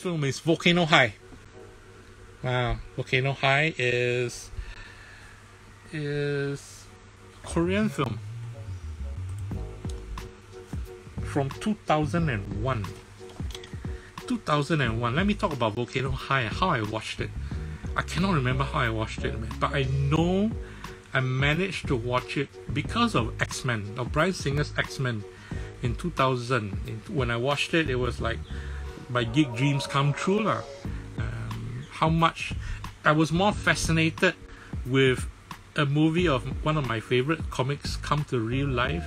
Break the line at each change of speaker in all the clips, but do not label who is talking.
film is Volcano High. Wow, Volcano High is Korean film from 2001. 2001. Let me talk about Volcano High and how I watched it. I cannot remember how I watched it, man, but I know I managed to watch it because of X-Men, of Bryan Singer's X-Men in 2000. When I watched it, it was like my geek dreams come true lah. How much I was more fascinated with a movie of one of my favorite comics come to real life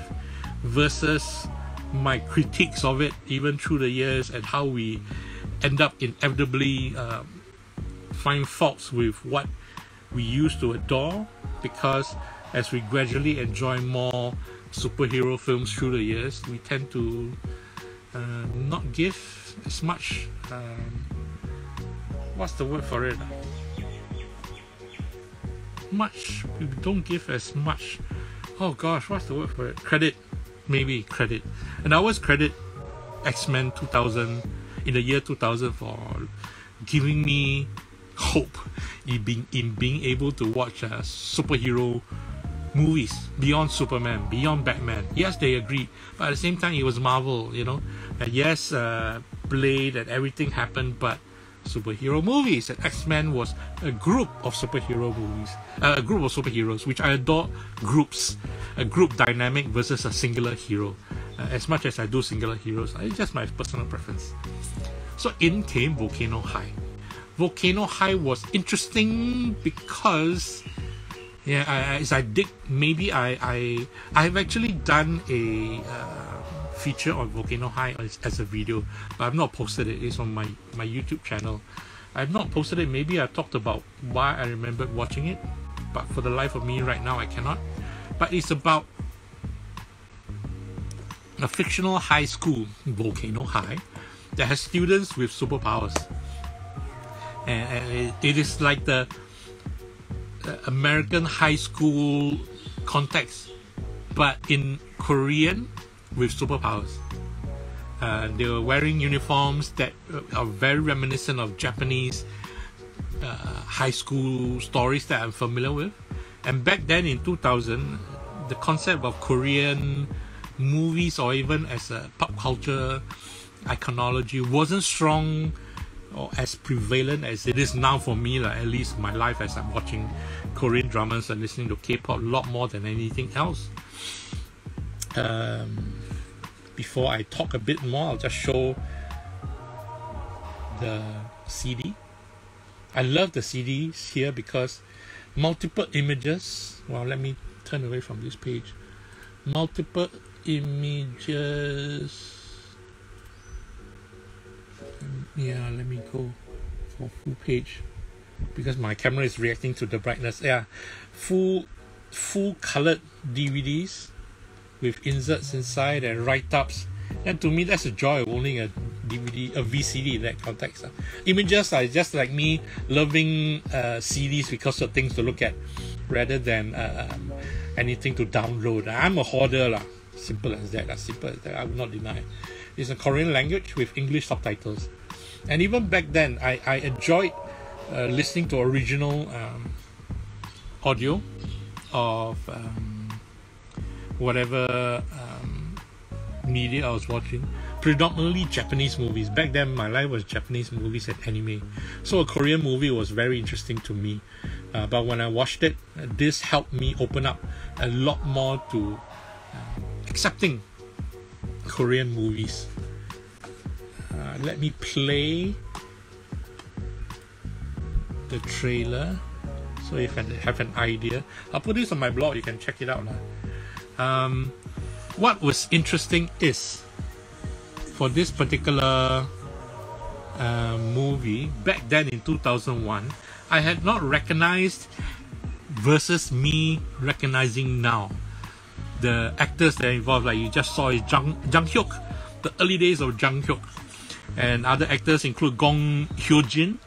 versus my critiques of it even through the years, and how we end up inevitably find faults with what we used to adore, because as we gradually enjoy more superhero films through the years, we tend to not give as much what's the word for it? We don't give as much. Oh gosh, what's the word for it? Credit, maybe credit. And I always credit X-Men 2000 in the year 2000 for giving me hope in being able to watch superhero movies beyond Superman, beyond Batman. Yes, they agreed, but at the same time, it was Marvel, you know. And yes, Blade and everything happened, but superhero movies, and X-Men was a group of superhero movies, a group of superheroes, which I adore. Groups, a group dynamic versus a singular hero. As much as I do singular heroes, it's just my personal preference. So in came Volcano High. Volcano High was interesting because, as I dig, maybe I've actually done a feature on Volcano High as a video, but I've not posted it. It's on my YouTube channel. I've not posted it. Maybe I've talked about why I remembered watching it, but for the life of me right now I cannot. But it's about a fictional high school, Volcano High, that has students with superpowers, and it is like the American high school context, but in Korean with superpowers. They were wearing uniforms that are very reminiscent of Japanese high school stories that I'm familiar with. And back then in 2000, the concept of Korean movies, or even as a pop culture iconology, wasn't strong or as prevalent as it is now for me, at least my life, as I'm watching Korean dramas and listening to K-pop a lot more than anything else. Before I talk a bit more, I'll just show the CD. I love the CDs here because multiple images. Well, let me turn away from this page. Multiple images. Yeah, let me go for full page because my camera is reacting to the brightness. Yeah, full colored DVDs with inserts inside and write-ups. And to me, that's the joy of owning a DVD, a VCD in that context. Images are just like me loving CDs because of things to look at rather than anything to download. I'm a hoarder, simple as that. Simple as that. I will not deny. It's a Korean language with English subtitles. And even back then, I enjoyed listening to original audio of whatever media I was watching, predominantly Japanese movies. Back then my life was Japanese movies and anime, so a Korean movie was very interesting to me, but when I watched it, this helped me open up a lot more to accepting Korean movies. Let me play the trailer so you can have an idea. I'll put this on my blog, you can check it out now. What was interesting is, for this particular movie, back then in 2001, I had not recognized versus me recognizing now. The actors that are involved, like you just saw, is Jang Hyuk, the early days of Jang Hyuk. And other actors include Gong Hyo-jin,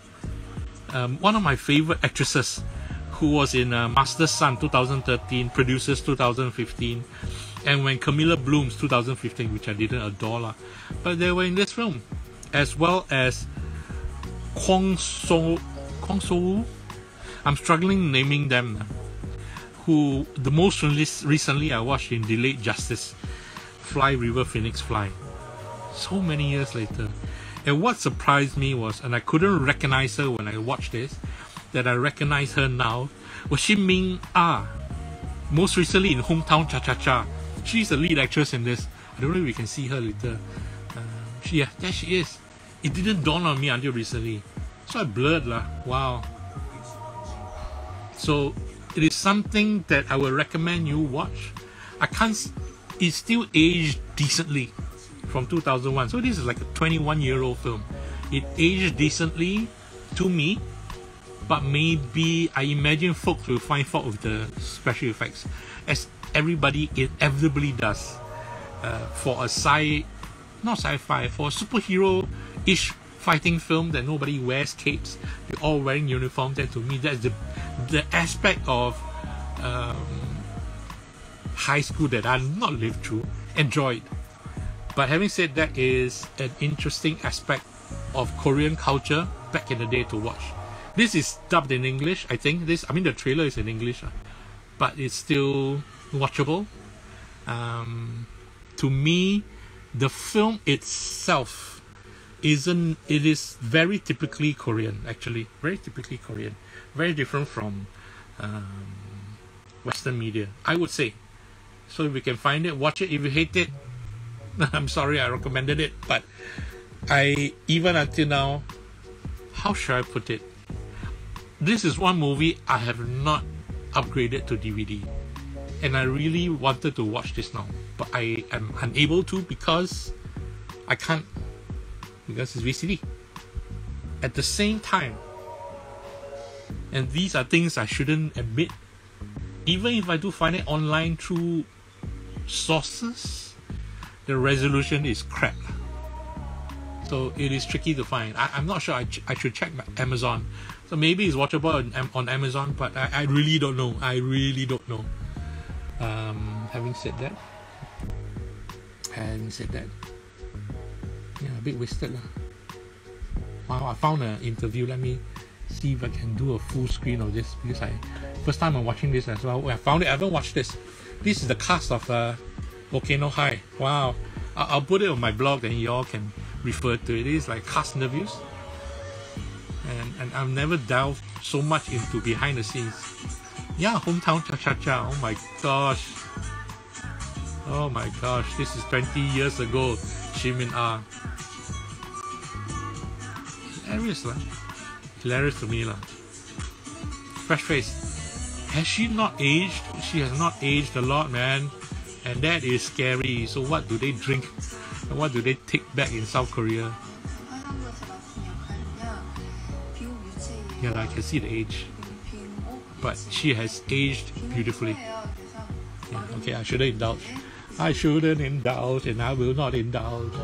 one of my favorite actresses, who was in Master's Son 2013, Producers 2015, and When Camilla Blooms 2015, which I didn't adore, but they were in this film, as well as Kwong So, I'm struggling naming them. Who the most recently I watched in Delayed Justice, Fly River Phoenix Fly. So many years later. And what surprised me was, and I couldn't recognize her when I watched this, that I recognize her now, was she Ming Ah. Most recently in Hometown Cha-Cha-Cha. She's the lead actress in this. I don't know if we can see her later. Yeah, there she is. It didn't dawn on me until recently. So I blurred lah. Wow. So it is something that I would recommend you watch. It's still aged decently from 2001. So this is like a 21-year-old film. It aged decently to me, but maybe I imagine folks will find fault with the special effects, as everybody inevitably does. For a not sci-fi, for a superhero-ish fighting film that nobody wears capes, they're all wearing uniforms, and to me that's the aspect of high school that I've not lived through, enjoyed. But having said that, is an interesting aspect of Korean culture back in the day to watch. This is dubbed in English, I think. The trailer is in English, but it's still watchable. To me, the film itself it is very typically Korean, actually. Very typically Korean. Very different from Western media, I would say. So if you can find it, watch it. If you hate it, I'm sorry I recommended it, but even until now, how should I put it? This is one movie I have not upgraded to DVD. And I really wanted to watch this now, but I am unable to because I can't, because it's VCD. At the same time, and these are things I shouldn't admit, even if I do find it online through sources, the resolution is crap. So it is tricky to find. I'm not sure. I should check my Amazon. So maybe it's watchable on Amazon, but I really don't know. I really don't know. Having said that, yeah, a bit wasted lah. Wow, I found an interview. Let me see if I can do a full screen of this, because first time I'm watching this as well. I found it. I haven't watched this. This is the cast of Volcano High. Wow. I'll put it on my blog, and you all can refer to it. It is like cast interviews, and I've never delved so much into behind the scenes. Yeah, Hometown Cha-Cha-Cha. Oh my gosh. Oh my gosh. This is 20 years ago. Shimin Ah. Hilarious lah. Hilarious to me lah. Fresh face. Has she not aged? She has not aged a lot, man. And that is scary. So what do they drink? And what do they take back in South Korea? Yeah, I can see the age. But she has aged beautifully. Yeah, okay, I shouldn't indulge. I shouldn't indulge, and I will not indulge.